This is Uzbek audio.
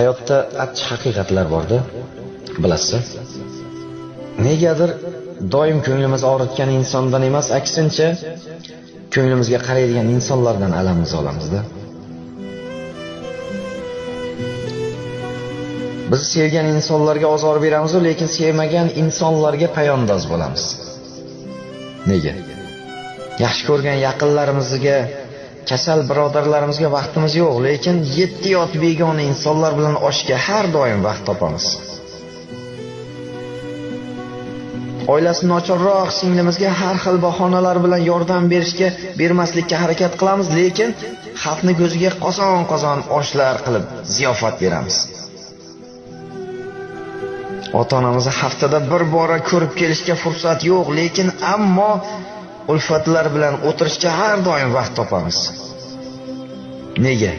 Hayotda achchiq haqiqatlar borda, bilasiz. Negadir doim ko'nglimiz og'ritgan insondan emas, aksincha ko'nglimizga qaraydigan insonlardan alamimizni olamizda. Biz sevgan insonlarga ozor beramiz, lekin sevmagan insonlarga poyandoz bo'lamiz. Nega? Yaxshi ko'rgan yaqinlarimizga, kasal birodarlarimizga vaqtimiz yo'q, lekin 7 yot begona insonlar bilan oshga har doim vaqt topamiz. Oilasi nochorroq singlimizga har xil bahonalar bilan yordam bermaslikka harakat qilamiz, lekin xalqni ko'ziga qozon-qozon oshlar qilib ziyofat beramiz. Ota-onamizni haftada bir bora ko'rib kelishga fursat yo'q, lekin ammo ulfatlar bilan o'tirishga har doim vaqt topamiz. Nega?